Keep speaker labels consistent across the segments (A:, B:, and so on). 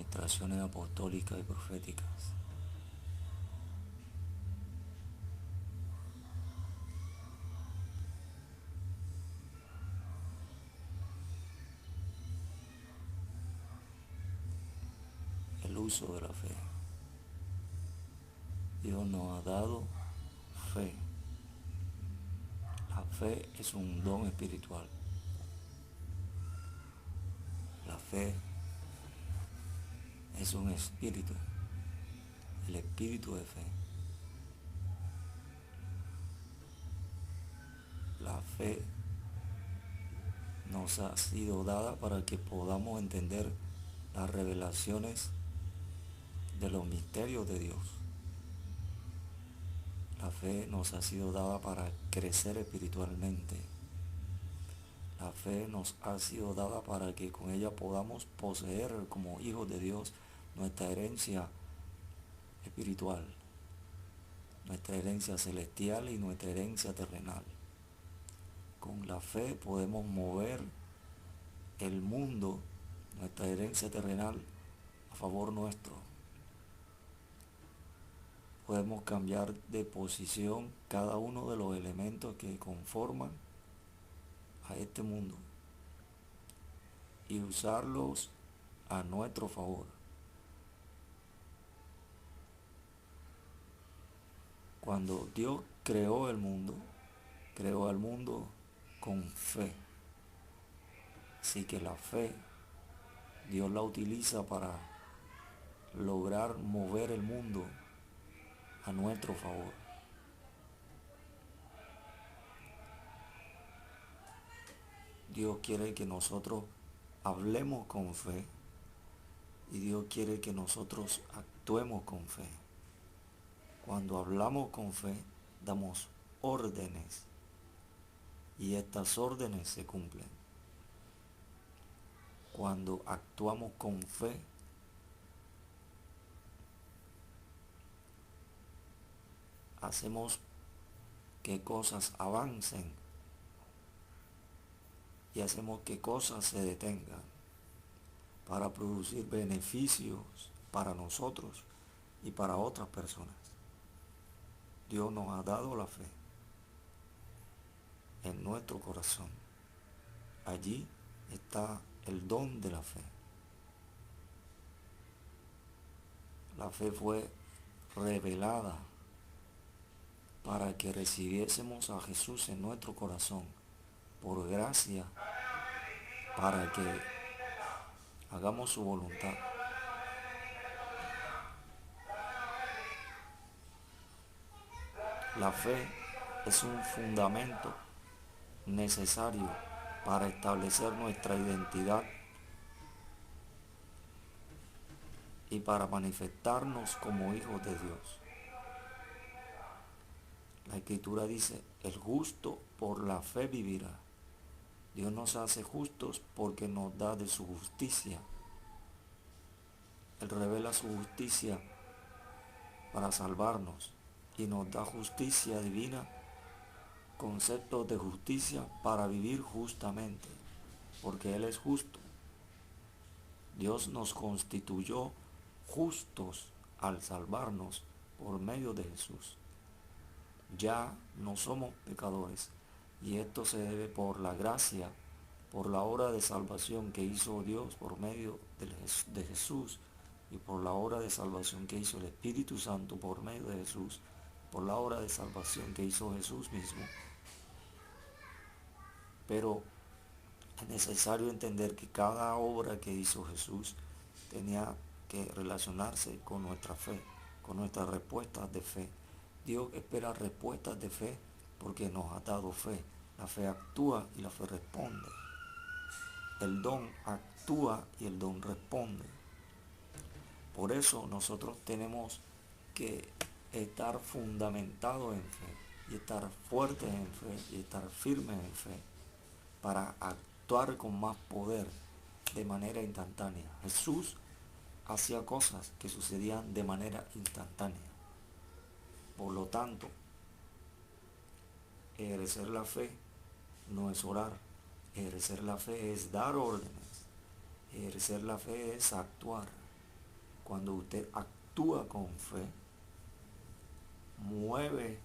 A: administraciones apostólicas y proféticas. El uso de la fe. Dios nos ha dado fe. La fe es un don espiritual. La fe es un espíritu, el espíritu de fe. La fe nos ha sido dada para que podamos entender las revelaciones de los misterios de Dios. La fe nos ha sido dada para crecer espiritualmente. La fe nos ha sido dada para que con ella podamos poseer como hijos de Dios nuestra herencia espiritual, nuestra herencia celestial y nuestra herencia terrenal. Con la fe podemos mover el mundo, nuestra herencia terrenal, a favor nuestro. Podemos cambiar de posición cada uno de los elementos que conforman a este mundo y usarlos a nuestro favor. Cuando Dios creó al mundo con fe. Así que la fe, Dios la utiliza para lograr mover el mundo a nuestro favor. Dios quiere que nosotros hablemos con fe y Dios quiere que nosotros actuemos con fe. Cuando hablamos con fe, damos órdenes y estas órdenes se cumplen. Cuando actuamos con fe, hacemos que cosas avancen y hacemos que cosas se detengan para producir beneficios para nosotros y para otras personas. Dios nos ha dado la fe en nuestro corazón. Allí está el don de la fe. La fe fue revelada para que recibiésemos a Jesús en nuestro corazón por gracia, para que hagamos su voluntad. La fe es un fundamento necesario para establecer nuestra identidad y para manifestarnos como hijos de Dios. La Escritura dice, el justo por la fe vivirá. Dios nos hace justos porque nos da de su justicia. Él revela su justicia para salvarnos y nos da justicia divina, conceptos de justicia para vivir justamente, porque Él es justo. Dios nos constituyó justos al salvarnos por medio de Jesús. Ya no somos pecadores y esto se debe por la gracia, por la obra de salvación que hizo Dios por medio de Jesús y por la obra de salvación que hizo el Espíritu Santo por medio de Jesús, por la obra de salvación que hizo Jesús mismo. Pero es necesario entender que cada obra que hizo Jesús tenía que relacionarse con nuestra fe, con nuestras respuestas de fe. Dios espera respuestas de fe porque nos ha dado fe. La fe actúa y la fe responde. El don actúa y el don responde. Por eso nosotros tenemos que estar fundamentados en fe y estar fuertes en fe y estar firmes en fe para actuar con más poder de manera instantánea. Jesús hacía cosas que sucedían de manera instantánea. Por lo tanto, ejercer la fe no es orar. Ejercer la fe es dar órdenes. Ejercer la fe es actuar. cuando usted actúa con fe, mueve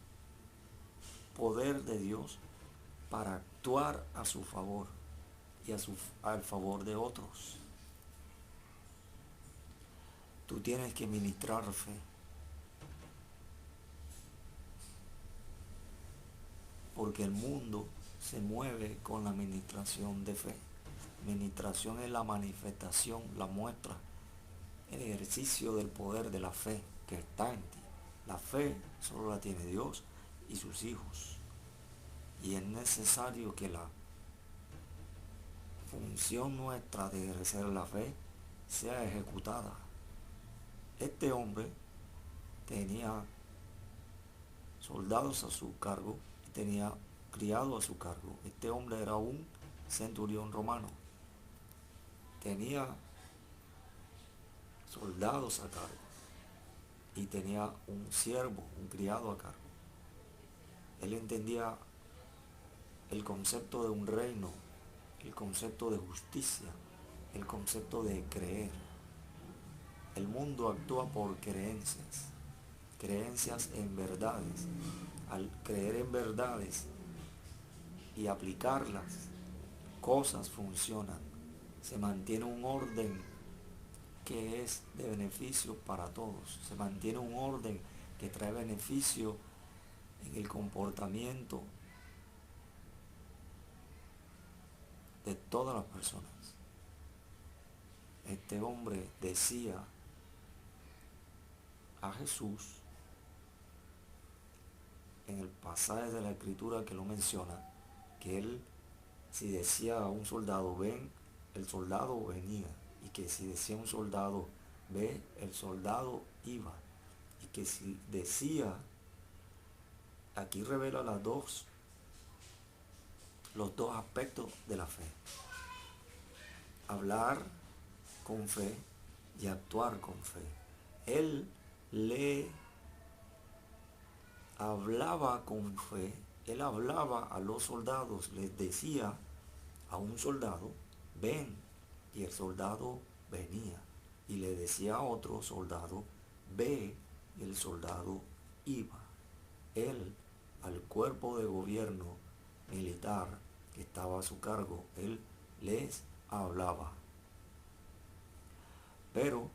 A: poder de Dios para actuar a su favor y al favor de otros. Tú tienes que ministrar fe, porque el mundo se mueve con la ministración de fe. Ministración es la manifestación, la muestra, el ejercicio del poder de la fe que está en ti. La fe solo la tiene Dios y sus hijos. Y es necesario que la función nuestra de ejercer la fe sea ejecutada. Este hombre tenía soldados a su cargo y tenía criado a su cargo. Este hombre era un centurión romano. Tenía soldados a cargo y tenía un siervo, un criado a cargo. Él entendía el concepto de un reino, el concepto de justicia, el concepto de creer. El mundo actúa por creencias, creencias en verdades. Al creer en verdades y aplicarlas, cosas funcionan. Se mantiene un orden que es de beneficio para todos. Se mantiene un orden que trae beneficio en el comportamiento de todas las personas. Este hombre decía a Jesús, en el pasaje de la escritura que lo menciona, que él, si decía a un soldado ven, el soldado venía, y que si decía a un soldado ve, el soldado iba, y que si decía, aquí revela los dos aspectos de la fe: hablar con fe y actuar con fe. Él le hablaba con fe, él hablaba a los soldados, les decía a un soldado, ven, y el soldado venía, y le decía a otro soldado, ve, y el soldado iba. Él, al cuerpo de gobierno militar que estaba a su cargo, él les hablaba. Pero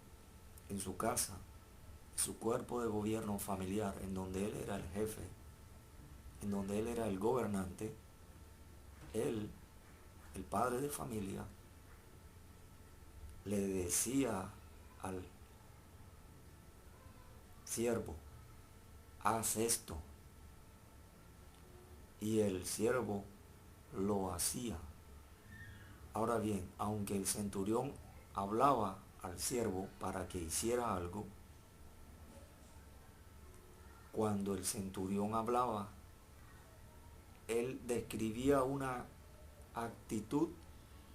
A: en su casa, su cuerpo de gobierno familiar, en donde él era el jefe, en donde él era el gobernante, él, el padre de familia, le decía al siervo, haz esto. Y el siervo lo hacía. Ahora bien, aunque el centurión hablaba al siervo para que hiciera algo, cuando el centurión hablaba, él describía una actitud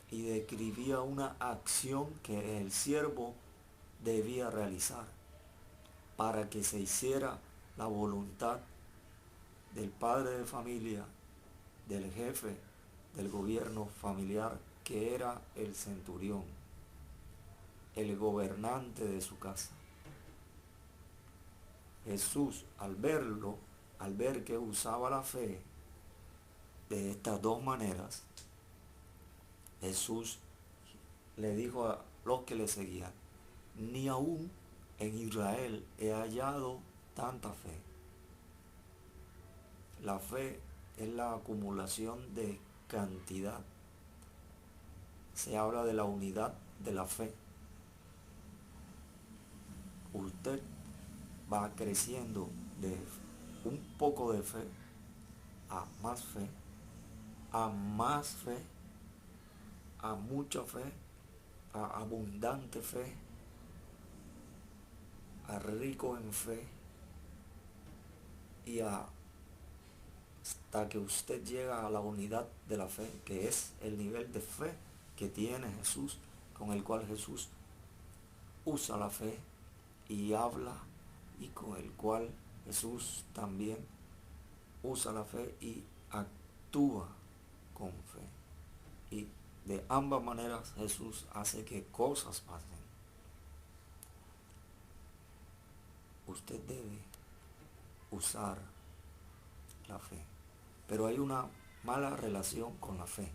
A: y describía una acción que el siervo debía realizar para que se hiciera la voluntad del padre de familia, del jefe del gobierno familiar, que era el centurión, el gobernante de su casa. Jesús, al verlo, al ver que usaba la fe de estas dos maneras, Jesús le dijo a los que le seguían, ni aún en Israel he hallado tanta fe. La fe es la acumulación de cantidad. Se habla de la unidad de la fe. Usted va creciendo de un poco de fe a más fe, a más fe, a mucha fe, a abundante fe, a rico en fe, y hasta que usted llega a la unidad de la fe, que es el nivel de fe que tiene Jesús, con el cual Jesús usa la fe y habla, y con el cual Jesús también usa la fe y actúa con fe. Y de ambas maneras Jesús hace que cosas pasen. usted debe usar la fe. Pero hay una mala relación con la fe,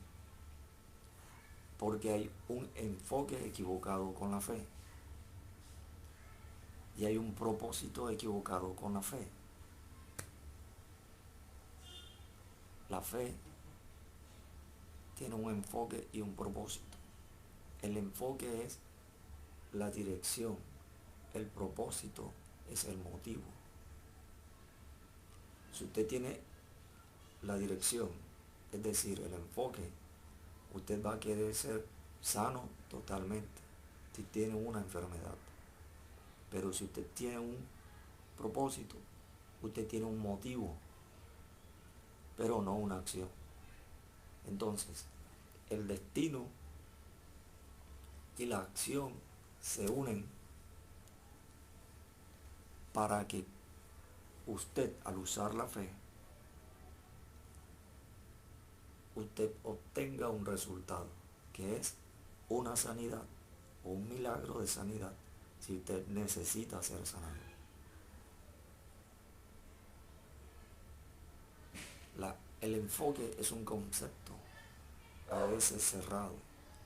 A: porque hay un enfoque equivocado con la fe y hay un propósito equivocado con la fe. La fe tiene un enfoque y un propósito. El enfoque es la dirección, el propósito es el motivo. Si usted tiene la dirección, es decir, el enfoque, usted va a querer ser sano totalmente si tiene una enfermedad. Pero si usted tiene un propósito, usted tiene un motivo, pero no una acción. Entonces, el destino y la acción se unen para que usted, al usar la fe, usted obtenga un resultado, que es una sanidad o un milagro de sanidad, si usted necesita ser sanado. El enfoque es un concepto a veces cerrado,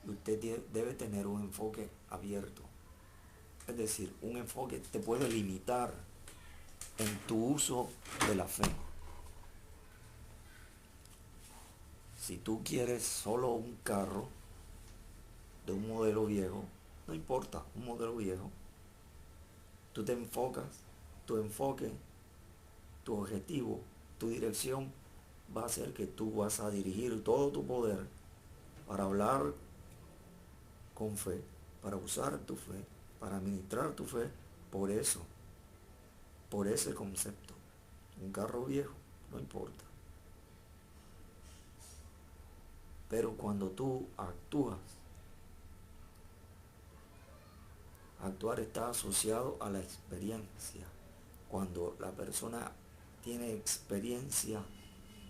A: y usted debe tener un enfoque abierto. Es decir, un enfoque te puede limitar en tu uso de la fe. Si tú quieres solo un carro de un modelo viejo, no importa, un modelo viejo, tú te enfocas, tu enfoque, tu objetivo, tu dirección va a ser que tú vas a dirigir todo tu poder para hablar con fe, para usar tu fe, para administrar tu fe, por eso, por ese concepto. Un carro viejo, no importa. Pero cuando tú actúas, actuar está asociado a la experiencia. Cuando la persona tiene experiencia,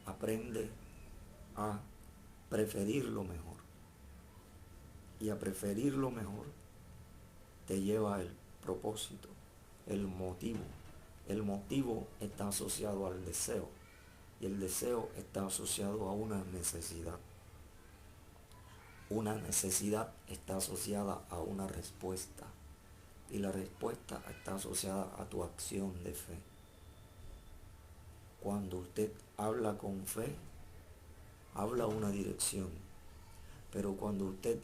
A: aprende a preferir lo mejor. Y a preferir lo mejor te lleva el propósito, el motivo. El motivo está asociado al deseo y el deseo está asociado a una necesidad. Una necesidad está asociada a una respuesta y la respuesta está asociada a tu acción de fe. Cuando usted habla con fe, habla una dirección, pero cuando usted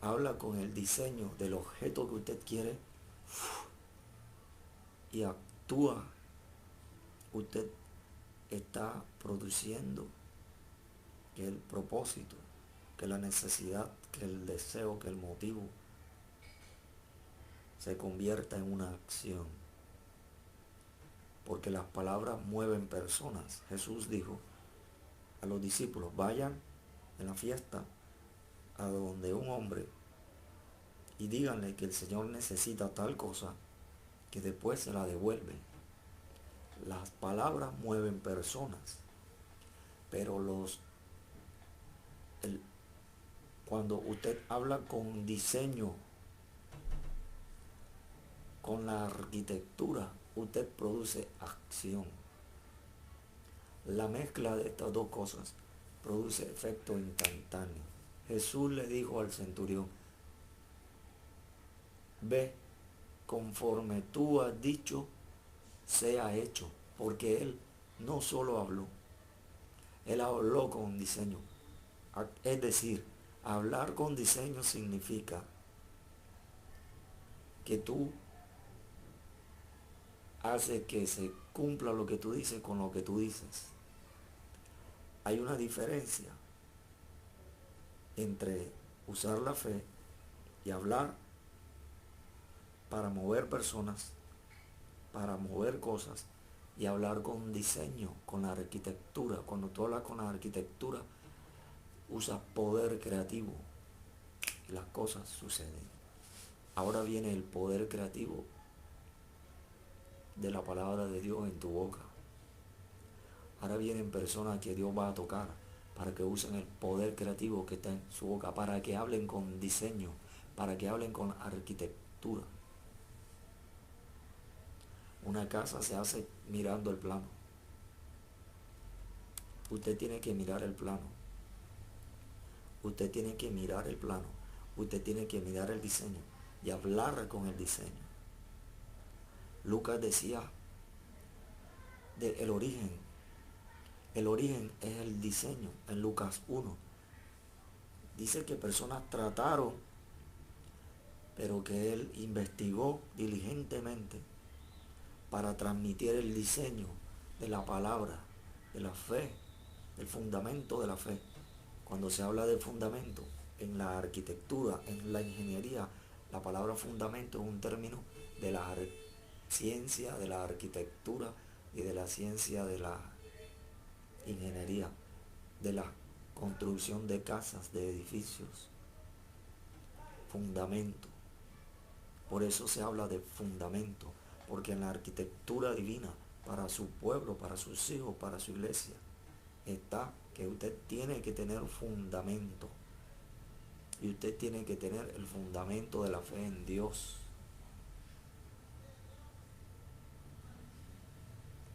A: habla con el diseño del objeto que usted quiere y actúa, usted está produciendo que el propósito, que la necesidad, que el deseo, que el motivo se convierta en una acción. Porque las palabras mueven personas. Jesús dijo a los discípulos, vayan en la fiesta a donde un hombre y díganle que el Señor necesita tal cosa, que después se la devuelve. Las palabras mueven personas, pero cuando usted habla con diseño, con la arquitectura, usted produce acción. La mezcla de estas dos cosas produce efecto instantáneo. Jesús le dijo al centurión, ve, conforme tú has dicho, sea hecho, porque él no solo habló, él habló con diseño. Es decir, hablar con diseño significa que tú haces que se cumpla lo que tú dices con lo que tú dices. Hay una diferencia entre usar la fe y hablar para mover personas, para mover cosas, y hablar con diseño, con la arquitectura. Cuando tú hablas con la arquitectura, usas poder creativo y las cosas suceden. Ahora viene el poder creativo de la palabra de Dios en tu boca. Ahora vienen personas que Dios va a tocar para que usen el poder creativo que está en su boca, para que hablen con diseño, para que hablen con arquitectura. Una casa se hace mirando el plano. Usted tiene que mirar el plano. Usted tiene que mirar el plano. Usted tiene que mirar el diseño y hablar con el diseño. Lucas decía del origen. El origen es el diseño en Lucas 1. Dice que personas trataron, pero que él investigó diligentemente para transmitir el diseño de la palabra, de la fe, del fundamento de la fe. Cuando se habla de fundamento en la arquitectura, en la ingeniería, la palabra fundamento es un término de la ciencia de la arquitectura y de la ciencia de la ingeniería, de la construcción de casas, de edificios. Fundamento. Por eso se habla de fundamento, porque en la arquitectura divina, para su pueblo, para sus hijos, para su iglesia, está que usted tiene que tener fundamento. Y usted tiene que tener el fundamento de la fe en Dios.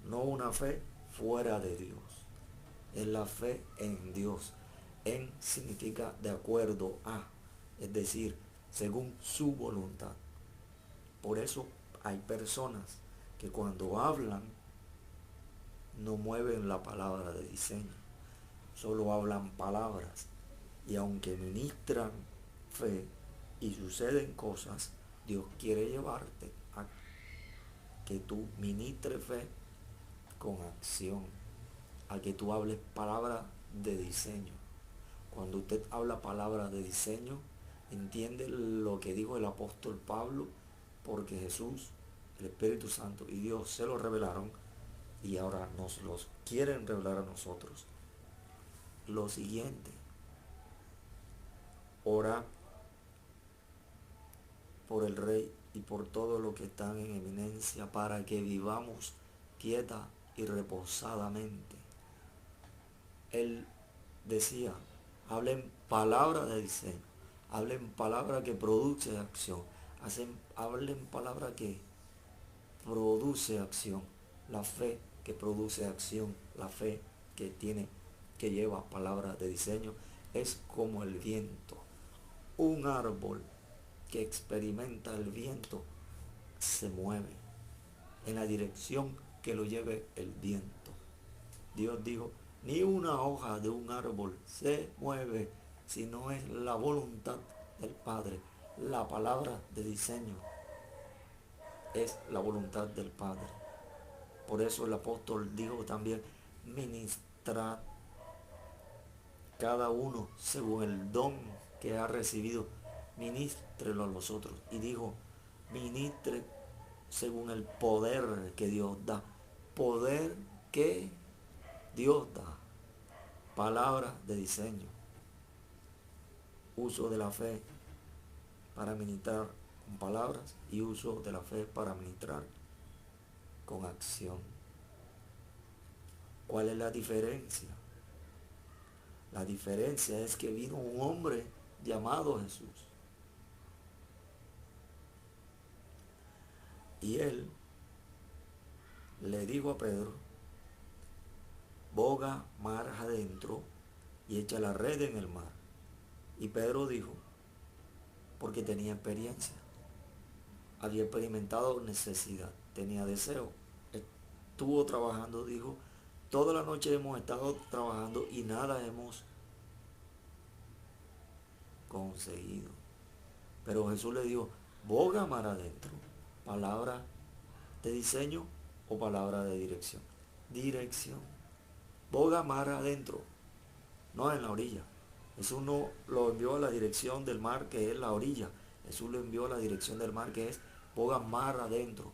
A: No una fe fuera de Dios. Es la fe en Dios. En significa de acuerdo a, es decir, según su voluntad. Por eso hay personas que cuando hablan no mueven la palabra de diseño, solo hablan palabras. Y aunque ministran fe y suceden cosas, Dios quiere llevarte a que tú ministres fe con acción, a que tú hables palabras de diseño. Cuando usted habla palabras de diseño, entiende lo que dijo el apóstol Pablo, porque Jesús, el Espíritu Santo y Dios se lo revelaron y ahora nos los quieren revelar a nosotros. Lo siguiente, ora por el Rey y por todos los que están en eminencia para que vivamos quieta y reposadamente. Él decía, hablen palabras de diseño, hablen palabras que produce acción, hablen palabras que produce acción, la fe que produce acción, la fe que lleva palabras de diseño, es como el viento. Un árbol que experimenta el viento se mueve en la dirección que lo lleve el viento. Dios dijo, ni una hoja de un árbol se mueve si no es la voluntad del Padre. La palabra de diseño es la voluntad del Padre. Por eso el apóstol dijo también, ministrad cada uno según el don que ha recibido, ministrelo a los otros. Y dijo, ministre según el poder que Dios da. Poder que Dios da. Palabra de diseño. Uso de la fe para ministrar con palabras y uso de la fe para ministrar con acción. ¿Cuál es la diferencia? La diferencia es que vino un hombre llamado Jesús. Y él le dijo a Pedro, boga mar adentro y echa la red en el mar. Y Pedro dijo, porque tenía experiencia, había experimentado necesidad, tenía deseo, estuvo trabajando, dijo, toda la noche hemos estado trabajando y nada hemos conseguido. Pero Jesús le dijo, boga mar adentro, palabra de diseño o palabra de dirección. Dirección. Boga mar adentro, no en la orilla. Jesús no lo envió a la dirección del mar, que es la orilla. Jesús lo envió a la dirección del mar, que es boga mar adentro.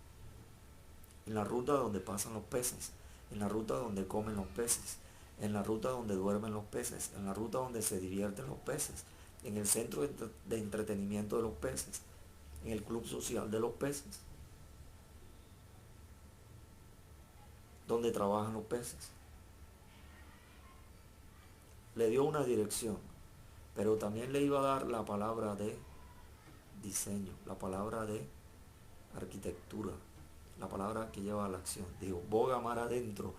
A: En la ruta donde pasan los peces, en la ruta donde comen los peces, en la ruta donde duermen los peces, en la ruta donde se divierten los peces, en el centro de entretenimiento de los peces, en el club social de los peces, donde trabajan los peces. Le dio una dirección, pero también le iba a dar la palabra de diseño, la palabra de arquitectura, la palabra que lleva a la acción. Dijo, boga mar adentro,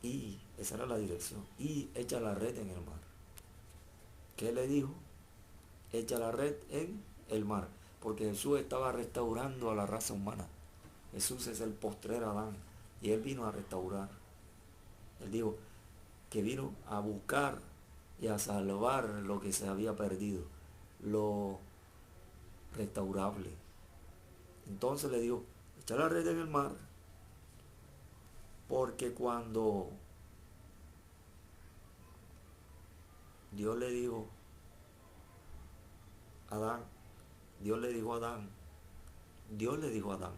A: y esa era la dirección, y echa la red en el mar. ¿Qué le dijo? Echa la red en el mar, porque Jesús estaba restaurando a la raza humana. Jesús es el postrer Adán, y él vino a restaurar. Él dijo que vino a buscar y a salvar lo que se había perdido, lo restaurable. Entonces le dijo, echa la red en el mar, porque cuando Dios le dijo a Adán, Dios le dijo a Adán, Dios le dijo a Adán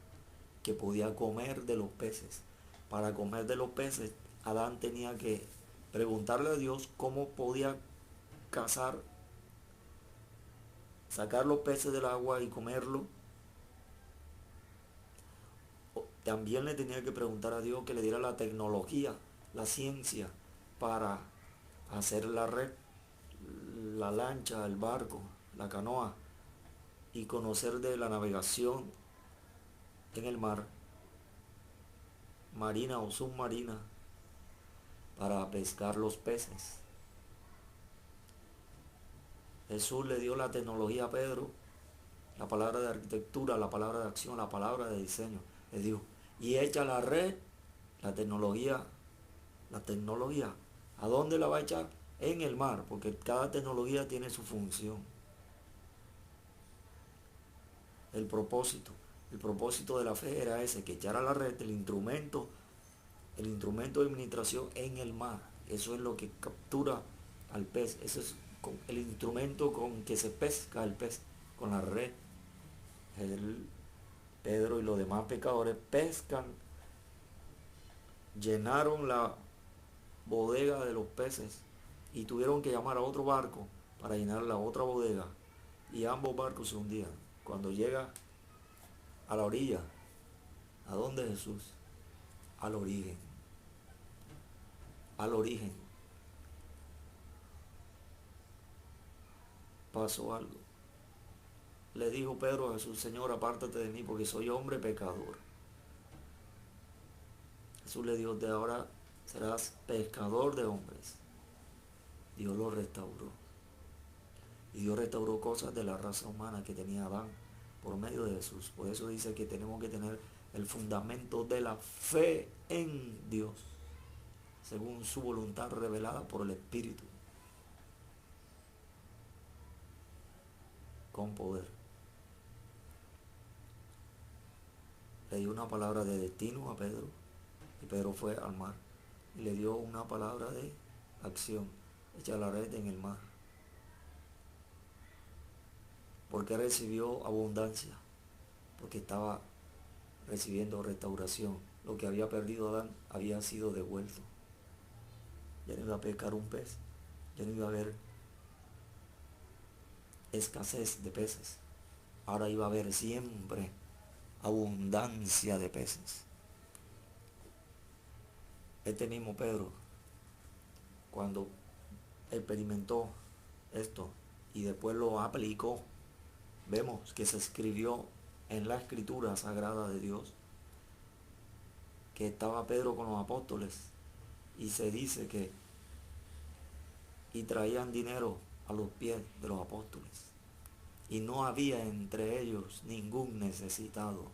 A: que podía comer de los peces. Para comer de los peces, Adán tenía que preguntarle a Dios cómo podía cazar, sacar los peces del agua y comerlo. También le tenía que preguntar a Dios que le diera la tecnología, la ciencia, para hacer la red, la lancha, el barco, la canoa, y conocer de la navegación en el mar, marina o submarina, para pescar los peces. Jesús le dio la tecnología a Pedro, la palabra de arquitectura, la palabra de acción, la palabra de diseño. Le dijo, y echa la red, la tecnología, ¿a dónde la va a echar? En el mar, porque cada tecnología tiene su función. El propósito de la fe era ese, que echara la red, el instrumento de administración en el mar. Eso es lo que captura al pez. Eso es el instrumento con que se pesca el pez, con la red. Pedro y los demás pescadores pescan, llenaron la bodega de los peces y tuvieron que llamar a otro barco para llenar la otra bodega, y ambos barcos se hundían. Cuando llega a la orilla, ¿a dónde Jesús? Al origen. Al origen. Pasó algo. Le dijo Pedro a Jesús, Señor, apártate de mí porque soy hombre pecador. Jesús le dijo, de ahora serás pescador de hombres. Dios lo restauró. Y Dios restauró cosas de la raza humana que tenía Adán por medio de Jesús. Por eso dice que tenemos que tener el fundamento de la fe en Dios, según su voluntad revelada por el Espíritu, con poder. Le dio una palabra de destino a Pedro, y Pedro fue al mar. Y le dio una palabra de acción, echa la red en el mar. Porque recibió abundancia, porque estaba recibiendo restauración. Lo que había perdido Adán había sido devuelto. Ya no iba a pescar un pez, ya no iba a haber escasez de peces. Ahora iba a haber siempre abundancia de peces. Este mismo Pedro, cuando experimentó esto y después lo aplicó, vemos que se escribió en la escritura sagrada de Dios que estaba Pedro con los apóstoles, y se dice que y traían dinero a los pies de los apóstoles, y no había entre ellos ningún necesitado.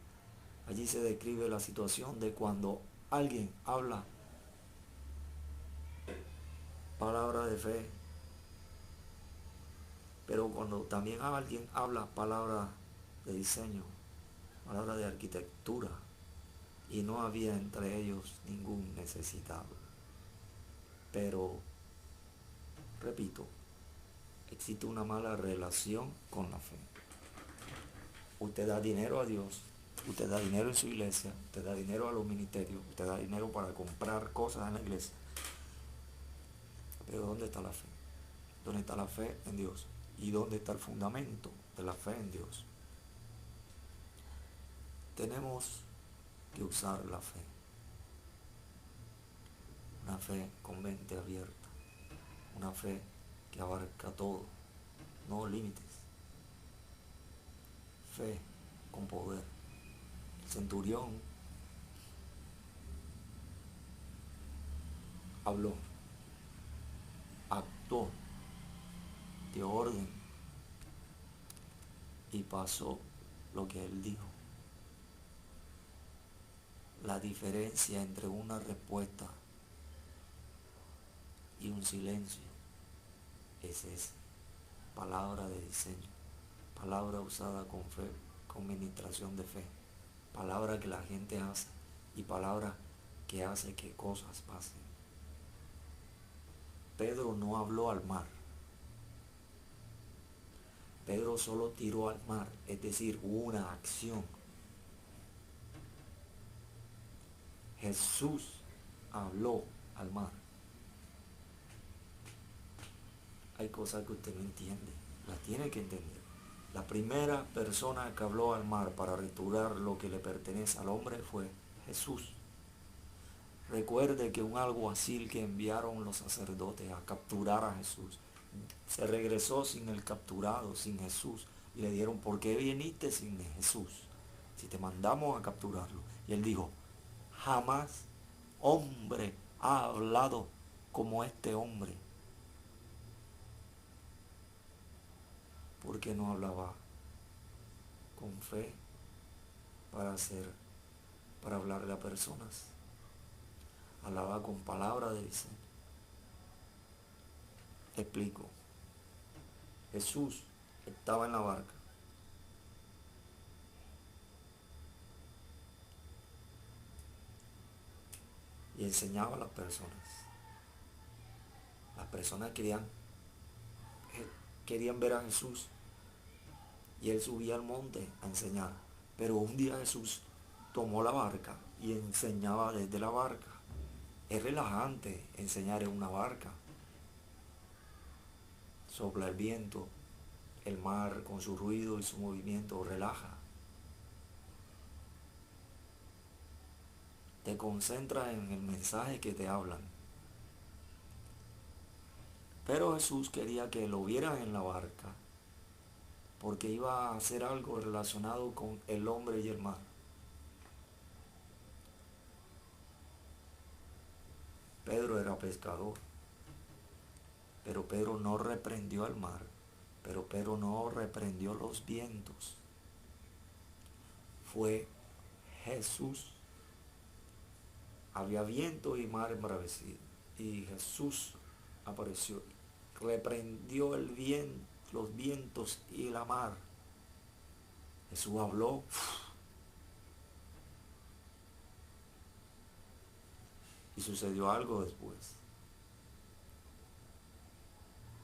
A: Allí se describe la situación de cuando alguien habla palabra de fe, pero cuando también alguien habla palabra de diseño, palabra de arquitectura, y no había entre ellos ningún necesitado. Pero, repito, existe una mala relación con la fe. Usted da dinero a Dios, usted da dinero en su iglesia, usted da dinero a los ministerios, usted da dinero para comprar cosas en la iglesia. Pero ¿dónde está la fe? ¿Dónde está la fe en Dios? ¿Y dónde está el fundamento de la fe en Dios? Tenemos que usar la fe. Una fe con mente abierta. Una fe que abarca todo, no límites. Fe con poder. El centurión habló, actuó, dio orden y pasó lo que él dijo. La diferencia entre una respuesta y un silencio es esa. Palabra de diseño, palabra usada con fe, con ministración de fe, palabra que la gente hace y palabra que hace que cosas pasen. Pedro no habló al mar. Pedro solo tiró al mar, es decir, hubo una acción. Jesús habló al mar. Hay cosas que usted no entiende, las tiene que entender. La primera persona que habló al mar para restaurar lo que le pertenece al hombre fue Jesús. Recuerde que un alguacil que enviaron los sacerdotes a capturar a Jesús se regresó sin el capturado, sin Jesús, y le dieron: ¿por qué viniste sin Jesús? Si te mandamos a capturarlo. Y él dijo: jamás hombre ha hablado como este hombre. Porque no hablaba con fe para hablarle a personas. Hablaba con palabras de diseño. Explico. Jesús estaba en la barca. Y enseñaba a las personas. Las personas querían ver a Jesús. Y él subía al monte a enseñar. Pero un día Jesús tomó la barca y enseñaba desde la barca. Es relajante enseñar en una barca. Sopla el viento, el mar con su ruido y su movimiento relaja. Te concentras en el mensaje que te hablan. Pero Jesús quería que lo vieran en la barca, porque iba a hacer algo relacionado con el hombre y el mar. Pedro era pescador, pero Pedro no reprendió al mar, pero Pedro no reprendió los vientos. Fue Jesús. Había viento y mar embravecido, y Jesús apareció, reprendió los vientos y la mar. Jesús habló. Y sucedió algo después.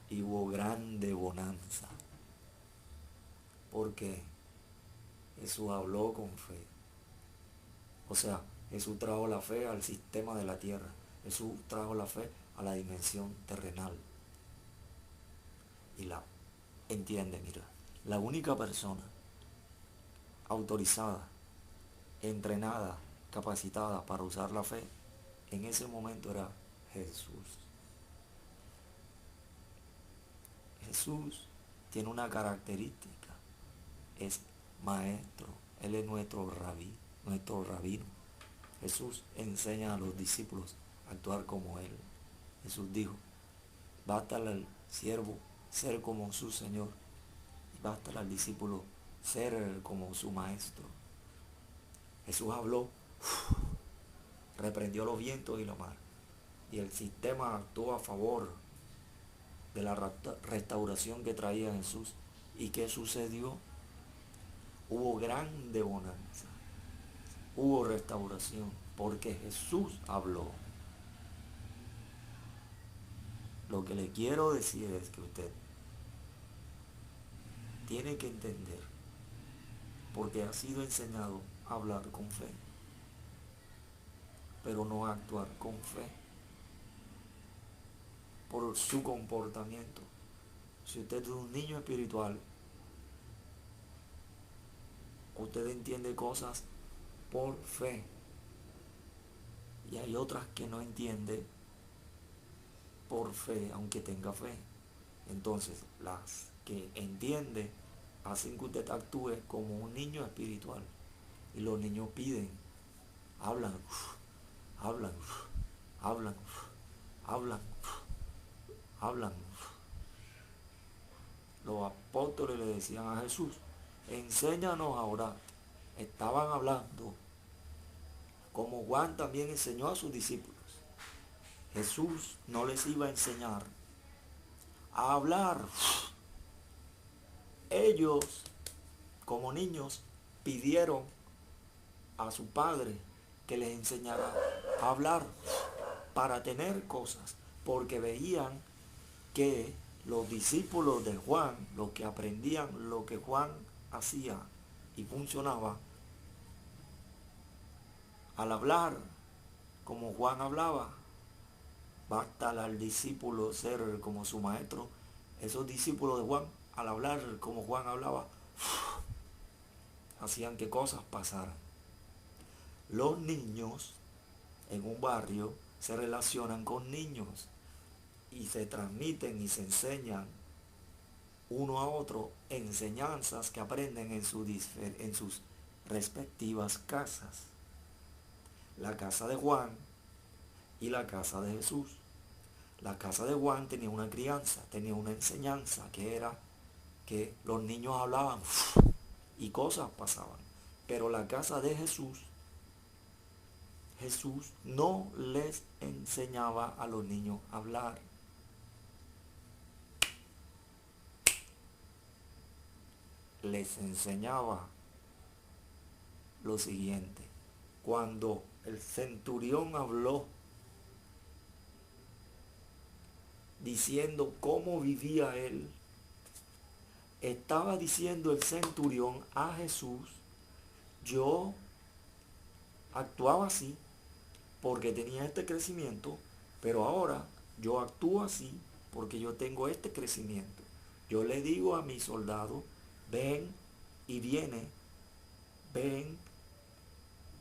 A: Y hubo grande bonanza. Porque Jesús habló con fe. O sea, Jesús trajo la fe al sistema de la tierra. Jesús trajo la fe a la dimensión terrenal. Y entiende, mira, la única persona autorizada, entrenada, capacitada para usar la fe en ese momento era Jesús. Jesús tiene una característica, es maestro, Él es nuestro rabí, nuestro rabino. Jesús enseña a los discípulos a actuar como Él. Jesús dijo: bástale al siervo ser como su Señor, y bástale al discípulo ser como su maestro. Jesús habló, reprendió los vientos y la mar, y el sistema actuó a favor de la restauración que traía Jesús. ¿Y qué sucedió? Hubo grande bonanza, hubo restauración, porque Jesús habló. Lo que le quiero decir es que usted tiene que entender, porque ha sido enseñado a hablar con fe, pero no a actuar con fe por su comportamiento. Si usted es un niño espiritual, usted entiende cosas por fe, y hay otras que no entiende por fe, aunque tenga fe. Entonces, las que entiende hacen que usted actúe como un niño espiritual. Y los niños piden, hablan, hablan, hablan. hablan, hablan. Los apóstoles le decían a Jesús, enséñanos a orar. Estaban hablando, como Juan también enseñó a sus discípulos. Jesús no les iba a enseñar a hablar. Ellos, como niños, pidieron a su padre que les enseñara a hablar para tener cosas, porque veían que los discípulos de Juan, los que aprendían lo que Juan hacía y funcionaba, al hablar como Juan hablaba, basta al discípulo ser como su maestro. Esos discípulos de Juan, al hablar como Juan hablaba, hacían que cosas pasaran. Los niños en un barrio se relacionan con niños y se transmiten y se enseñan uno a otro enseñanzas que aprenden en sus respectivas casas. La casa de Juan y la casa de Jesús. La casa de Juan tenía una crianza, tenía una enseñanza que era que los niños hablaban y cosas pasaban. Pero la casa de Jesús, Jesús no les enseñaba a los niños a hablar. Les enseñaba lo siguiente. Cuando el centurión habló diciendo cómo vivía él, estaba diciendo el centurión a Jesús, yo actuaba así porque tenía este crecimiento, pero ahora yo actúo así porque yo tengo este crecimiento. Yo le digo a mi soldado, ven y viene, ven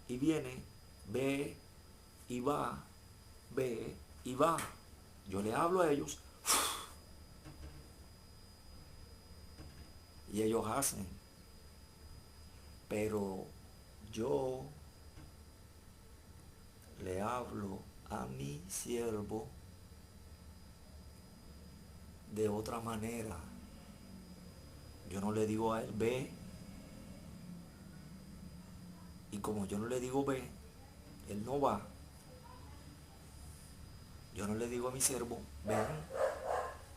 A: y viene, ve y va, ve y va. Yo le hablo a ellos y ellos hacen. Pero yo le hablo a mi siervo de otra manera. Yo no le digo a él, ve. Y como yo no le digo, ve, él no va. Yo no le digo a mi siervo, ven.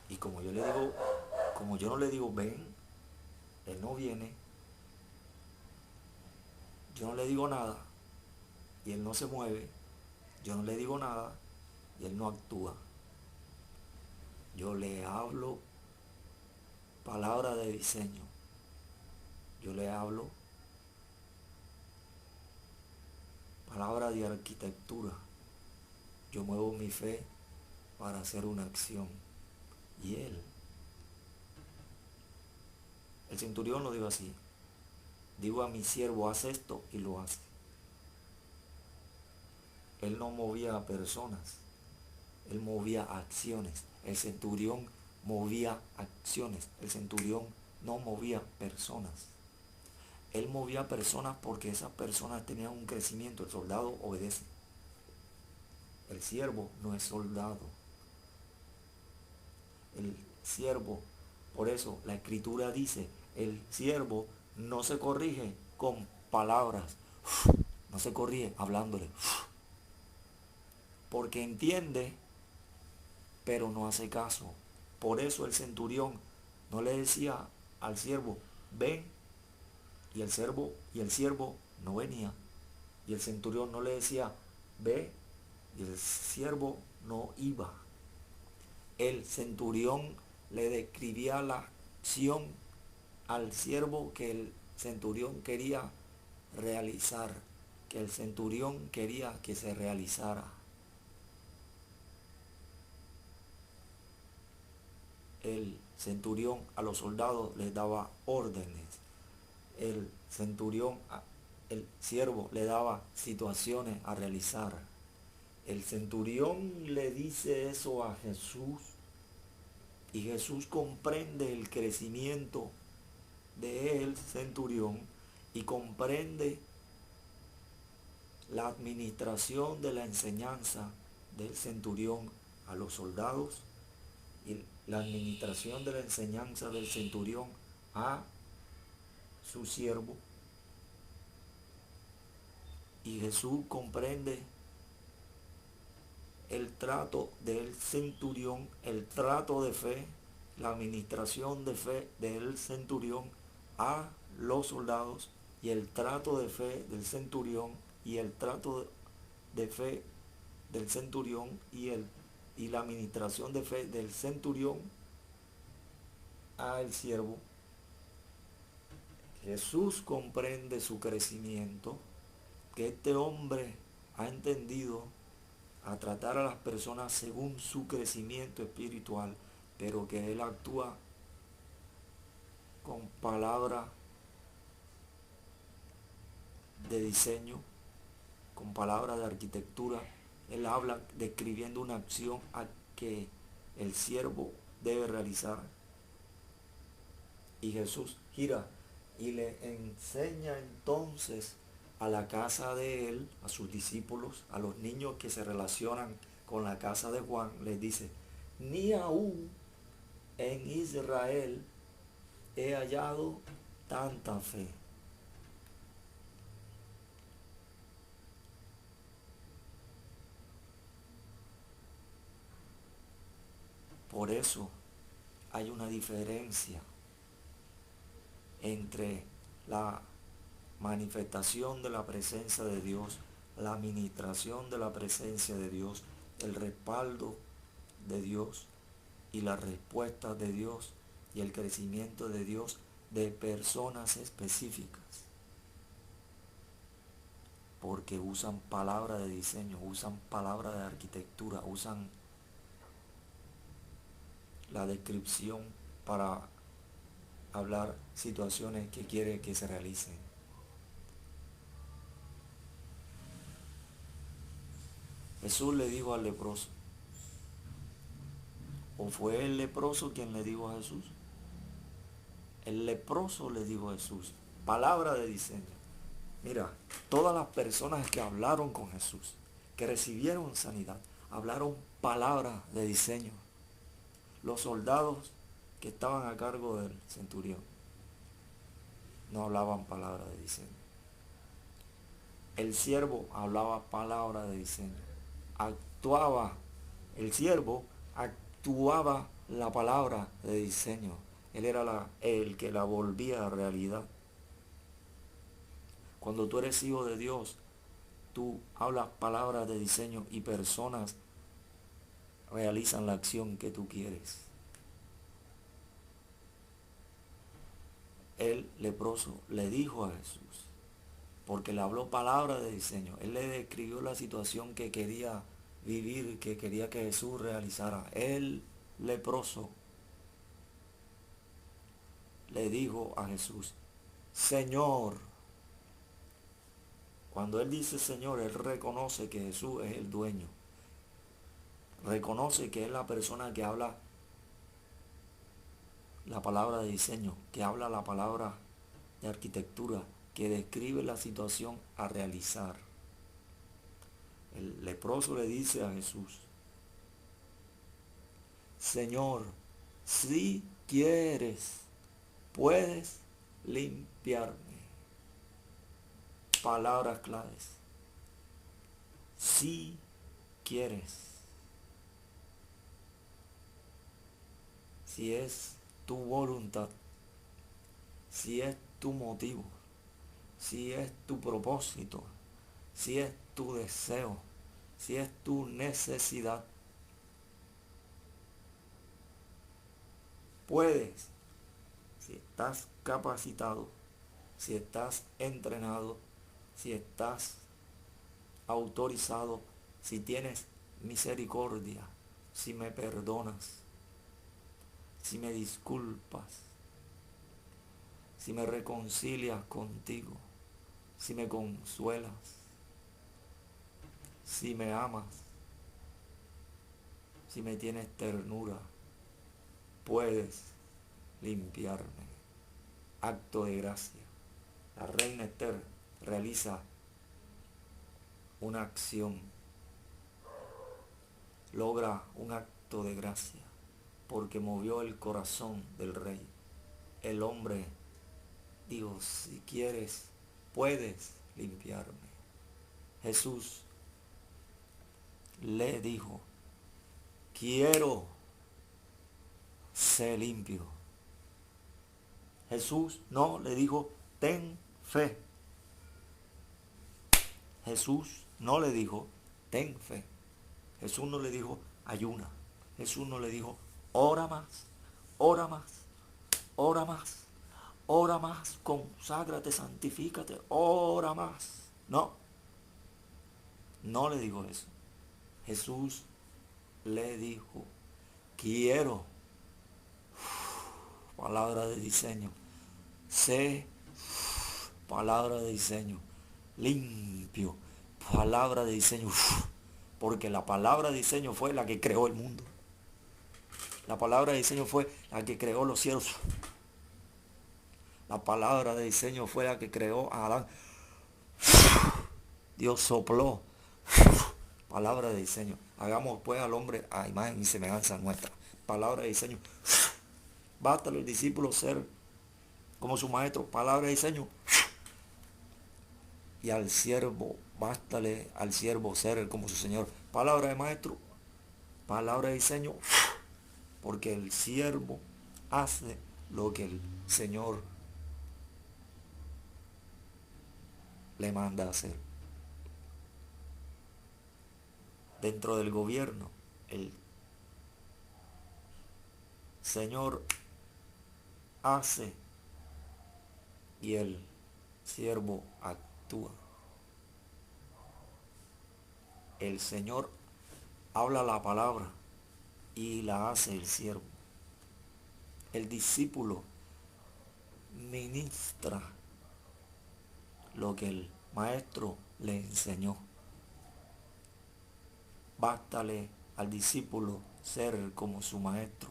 A: Y como yo no le digo, ven, él no viene. Yo no le digo nada y él no se mueve. Yo no le digo nada y él no actúa. Yo le hablo palabra de diseño. Yo le hablo palabra de arquitectura. Yo muevo mi fe para hacer una acción. Y el centurión lo dijo así. Digo a mi siervo, haz esto y lo hace. Él no movía a personas, él movía acciones. El centurión movía acciones, el centurión no movía personas. Él movía personas porque esas personas tenían un crecimiento. El soldado obedece. El siervo no es soldado. El siervo, por eso la escritura dice, el siervo no se corrige con palabras, no se corrige hablándole, porque entiende, pero no hace caso. Por eso el centurión no le decía al siervo, ven, y el siervo no venía. Y el centurión no le decía, ve, y el siervo no iba. El centurión le describía la acción al siervo que el centurión quería realizar, que el centurión quería que se realizara. El centurión a los soldados les daba órdenes. El centurión, el siervo le daba situaciones a realizar. El centurión le dice eso a Jesús y Jesús comprende el crecimiento del centurión y comprende la administración de la enseñanza del centurión a los soldados y la administración de la enseñanza del centurión a su siervo. Y Jesús comprende el trato del centurión, el trato de fe, la administración de fe del centurión a los soldados y el trato de fe del centurión y el trato de fe del centurión y la administración de fe del centurión al siervo. Jesús comprende su crecimiento, que este hombre ha entendido a tratar a las personas según su crecimiento espiritual, pero que él actúa con palabras de diseño, con palabras de arquitectura. Él habla describiendo una acción a que el siervo debe realizar. Y Jesús gira y le enseña entonces a la casa de él, a sus discípulos, a los niños que se relacionan con la casa de Juan, les dice: ni aún en Israel he hallado tanta fe. Por eso hay una diferencia entre la manifestación de la presencia de Dios, la administración de la presencia de Dios, el respaldo de Dios y la respuesta de Dios y el crecimiento de Dios de personas específicas. Porque usan palabras de diseño, usan palabras de arquitectura, usan la descripción para hablar situaciones que quiere que se realicen. Jesús le dijo al leproso, ¿o fue el leproso quien le dijo a Jesús? El leproso le dijo a Jesús, palabra de diseño. Mira, todas las personas que hablaron con Jesús, que recibieron sanidad, hablaron palabras de diseño. Los soldados que estaban a cargo del centurión no hablaban palabras de diseño. El siervo hablaba palabras de diseño. El siervo actuaba la palabra de diseño. Él era el que la volvía a realidad. Cuando tú eres hijo de Dios, tú hablas palabras de diseño y personas realizan la acción que tú quieres. El leproso le dijo a Jesús, porque le habló palabras de diseño. Él le describió la situación que quería vivir, que quería que Jesús realizara. El leproso le dijo a Jesús, Señor. Cuando él dice Señor, él reconoce que Jesús es el dueño. Reconoce que es la persona que habla la palabra de diseño, que habla la palabra de arquitectura, que describe la situación a realizar. El leproso le dice a Jesús, Señor, si quieres, puedes limpiarme. Palabras claves. Si quieres. Si es tu voluntad. Si es tu motivo. Si es tu propósito. Si es tu deseo. Si es tu necesidad. Puedes. Si estás capacitado. Si estás entrenado. Si estás autorizado, si tienes misericordia, si me perdonas, si me disculpas, si me reconcilias contigo, si me consuelas, si me amas, si me tienes ternura, puedes limpiarme. Acto de gracia. La reina Esther realiza una acción logra un acto de gracia, porque movió el corazón del rey. El hombre dijo, si quieres, puedes limpiarme. Jesús le dijo, quiero ser limpio. Jesús no le dijo, ten fe. Jesús no le dijo, ten fe. Jesús no le dijo, ayuna. Jesús no le dijo, ora más, ora más, ora más, ora más, conságrate, santifícate, ora más. No, no le dijo eso. Jesús le dijo, quiero, palabra de diseño, sé, palabra de diseño, limpio, palabra de diseño, porque la palabra de diseño fue la que creó el mundo. La palabra de diseño fue la que creó los cielos. La palabra de diseño fue la que creó a Adán. Dios sopló. Palabra de diseño. Hagamos pues al hombre a imagen y semejanza nuestra. Palabra de diseño. Basta a los discípulos ser como su maestro. Palabra de diseño. Y al siervo, bástale al siervo ser como su señor. Palabra de maestro. Palabra de diseño. Porque el siervo hace lo que el Señor le manda a hacer. Dentro del gobierno, el Señor hace y el siervo actúa. El Señor habla la palabra y la hace el siervo. El discípulo ministra lo que el maestro le enseñó. Bástale al discípulo ser como su maestro.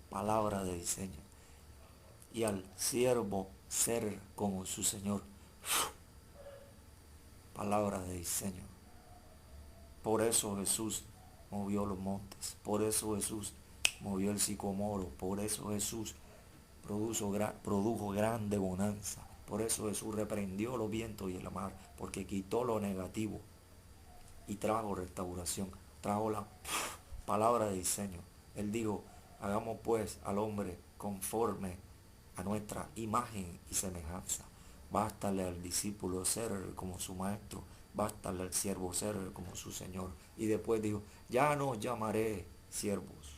A: Palabra de diseño. Y al siervo ser como su Señor. Palabra de diseño. Por eso Jesús movió los montes. Por eso Jesús movió el sicomoro. Por eso Jesús produjo grande bonanza. Por eso Jesús reprendió los vientos y el mar. Porque quitó lo negativo y trajo restauración. Trajo la palabra de diseño. Él dijo, hagamos pues al hombre conforme a nuestra imagen y semejanza. Bástale al discípulo ser como su maestro. Bástale al siervo ser como su Señor. Y después dijo, ya no llamaré siervos,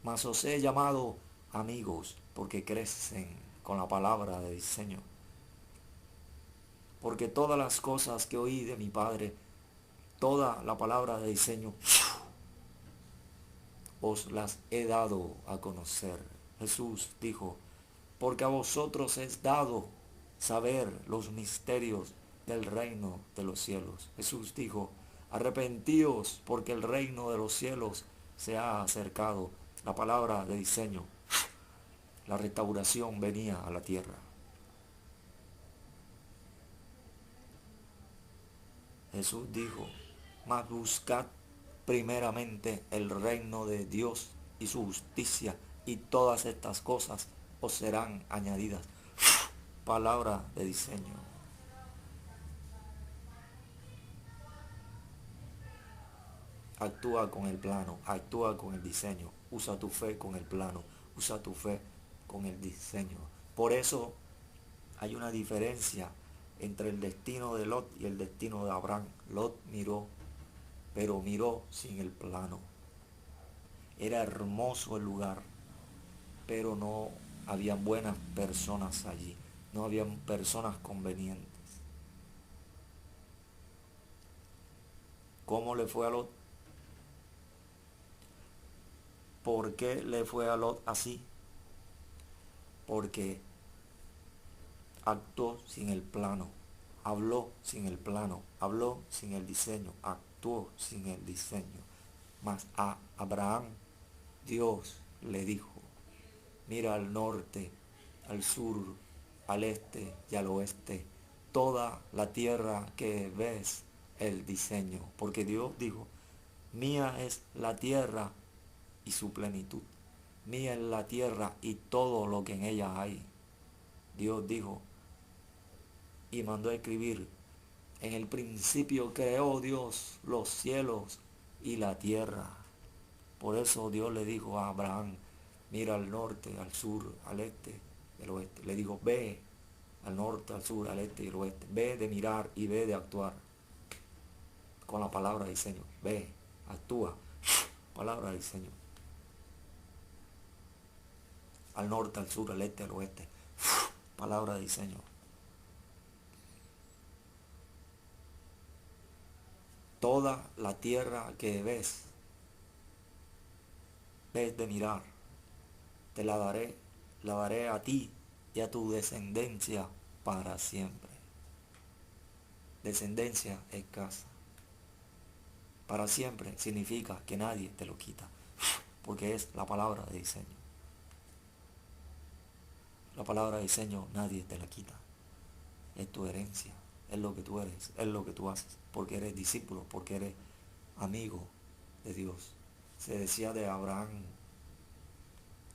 A: mas os he llamado amigos, porque crecen con la palabra de diseño. Porque todas las cosas que oí de mi Padre, toda la palabra de diseño, os las he dado a conocer. Jesús dijo, porque a vosotros es dado saber los misterios del reino de los cielos. Jesús dijo, arrepentíos porque el reino de los cielos se ha acercado. La palabra de diseño, la restauración venía a la tierra. Jesús dijo, mas buscad primeramente el reino de Dios y su justicia, y todas estas cosas os serán añadidas. Palabra de diseño. Actúa con el plano, actúa con el diseño. Usa tu fe con el plano, usa tu fe con el diseño. Por eso hay una diferencia entre el destino de Lot y el destino de Abraham. Lot miró, pero miró sin el plano. Era hermoso el lugar, pero no habían buenas personas allí. No habían personas convenientes. ¿Cómo le fue a Lot? ¿Por qué le fue a Lot así? Porque actuó sin el plano, habló sin el plano, habló sin el diseño, actuó sin el diseño. Mas a Abraham Dios le dijo, mira al norte, al sur, al este y al oeste, toda la tierra que ves el diseño. Porque Dios dijo, Mía es la tierra y su plenitud. Mía es la tierra y todo lo que en ella hay. Dios dijo y mandó a escribir: en el principio creó Dios los cielos y la tierra. Por eso Dios le dijo a Abraham: mira al norte, al sur, al este, al oeste. Le dijo: ve al norte, al sur, al este y al oeste. Ve de mirar y ve de actuar. Con la palabra de diseño. Ve, actúa. Palabra de diseño. Al norte, al sur, al este, al oeste. Palabra de diseño. Toda la tierra que ves de mirar, te la daré a ti y a tu descendencia para siempre. Descendencia es casa. Para siempre significa que nadie te lo quita, porque es la palabra de diseño. La palabra de diseño nadie te la quita. Es tu herencia, es lo que tú eres, es lo que tú haces, porque eres discípulo, porque eres amigo de Dios. Se decía de Abraham,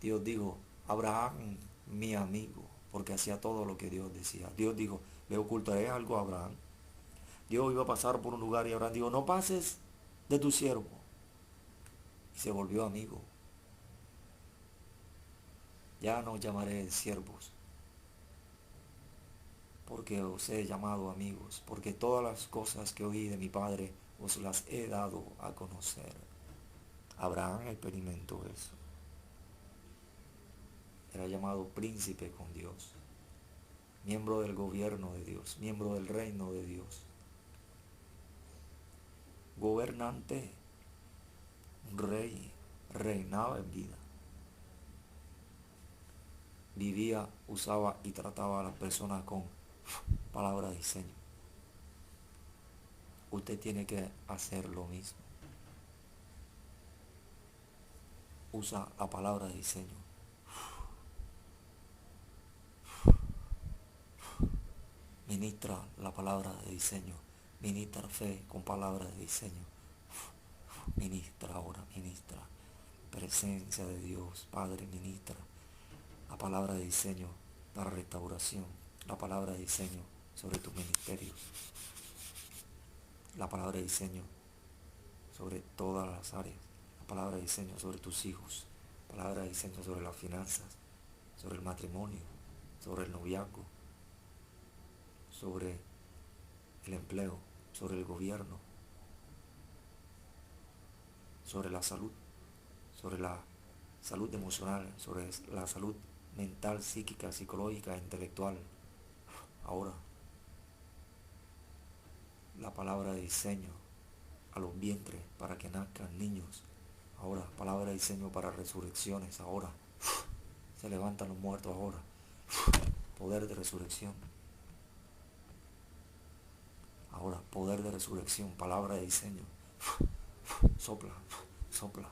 A: Dios dijo: Abraham, mi amigo, porque hacía todo lo que Dios decía. Dios dijo: le ocultaré algo a Abraham. Dios iba a pasar por un lugar y Abraham dijo: no pases de tu siervo. Y se volvió amigo. Ya no os llamaré siervos, porque os he llamado amigos, porque todas las cosas que oí de mi Padre os las he dado a conocer. Abraham experimentó eso. Era llamado príncipe con Dios, miembro del gobierno de Dios, miembro del reino de Dios, gobernante, un rey, reinaba en vida, vivía, usaba y trataba a las personas con palabra de diseño. Usted tiene que hacer lo mismo. Usa la palabra de diseño. Ministra la palabra de diseño. Ministra fe con palabra de diseño. Ministra ahora, ministra. Presencia de Dios, Padre, ministra la palabra de diseño para restauración. La palabra de diseño sobre tu ministerio. La palabra de diseño sobre todas las áreas. La palabra de diseño sobre tus hijos. La palabra de diseño sobre las finanzas, sobre el matrimonio, sobre el noviazgo, sobre el empleo, sobre el gobierno, sobre la salud emocional, sobre la salud mental, psíquica, psicológica, intelectual. Ahora, la palabra de diseño a los vientres para que nazcan niños. Ahora, palabra de diseño para resurrecciones. Ahora, se levantan los muertos. Ahora, poder de resurrección. Ahora, poder de resurrección, palabra de diseño. Sopla, sopla,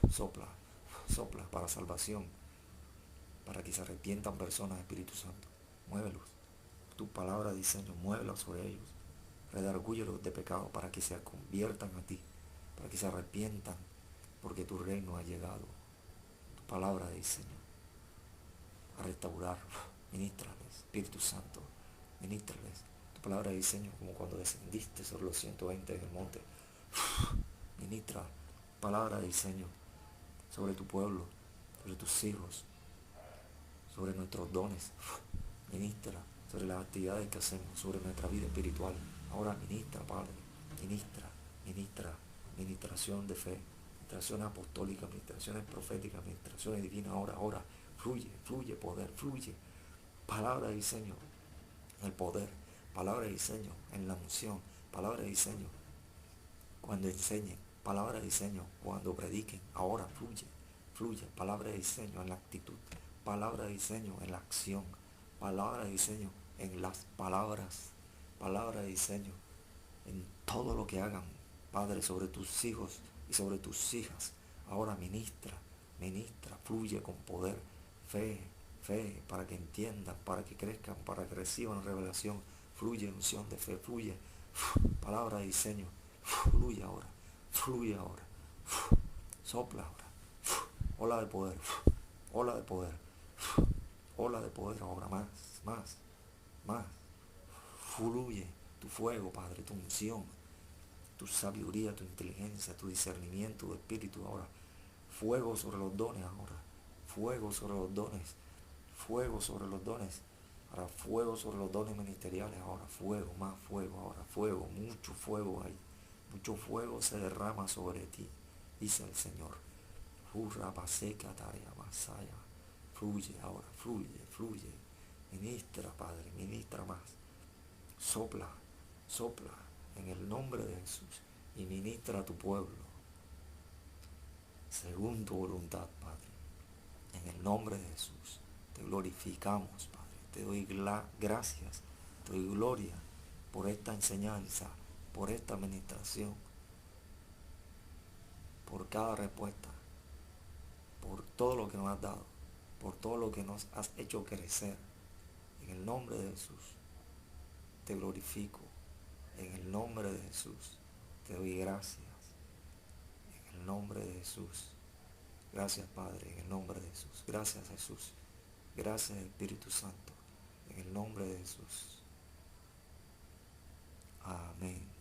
A: sopla, sopla para salvación, para que se arrepientan personas, Espíritu Santo. Muévelos. Tu palabra de diseño, muévelos sobre ellos. Redargúyelos de pecado para que se conviertan a ti, para que se arrepientan, porque tu reino ha llegado. Tu palabra de diseño a restaurar. Ministrales, Espíritu Santo, ministrales tu palabra de diseño, como cuando descendiste sobre los 120 en el monte. Ministra palabra de diseño sobre tu pueblo, sobre tus hijos, sobre nuestros dones. Ministra sobre las actividades que hacemos, sobre nuestra vida espiritual. Ahora ministra, Padre, ministra, ministración de fe, ministraciones apostólicas, administraciones proféticas, administraciones divinas. Ahora, fluye poder, fluye. Palabra de diseño en el poder, palabra de diseño en la unción, palabra de diseño cuando enseñen, palabra de diseño cuando prediquen. Ahora fluye, palabra de diseño en la actitud, palabra de diseño en la acción, palabra de diseño en las palabras, palabra de diseño en todo lo que hagan, Padre, sobre tus hijos y sobre tus hijas. Ahora ministra, fluye con poder, fe, para que entiendan, para que crezcan, para que reciban revelación. Fluye unción de fe, fluye palabra de diseño, fluye ahora, Fluye ahora. Sopla ahora. Ola de poder. Ola de poder. Ola de poder ahora. Más, más, más. Fluye tu fuego, Padre, tu unción, tu sabiduría, tu inteligencia, tu discernimiento, tu espíritu ahora. Fuego sobre los dones ahora. Fuego sobre los dones. Fuego sobre los dones. Ahora fuego sobre los dones ministeriales. Ahora fuego, más fuego. Ahora fuego, mucho fuego hay. Mucho fuego se derrama sobre ti, dice el Señor. Masaya. Fluye ahora, fluye, fluye. Ministra, Padre, ministra más. Sopla, sopla en el nombre de Jesús y ministra a tu pueblo según tu voluntad, Padre. En el nombre de Jesús te glorificamos, Padre. Te doy gracias, te doy gloria por esta enseñanza, por esta administración, por cada respuesta, por todo lo que nos has dado, por todo lo que nos has hecho crecer. En el nombre de Jesús te glorifico. En el nombre de Jesús te doy gracias. En el nombre de Jesús. Gracias, Padre, en el nombre de Jesús. Gracias, Jesús. Gracias, Espíritu Santo. En el nombre de Jesús. Amén.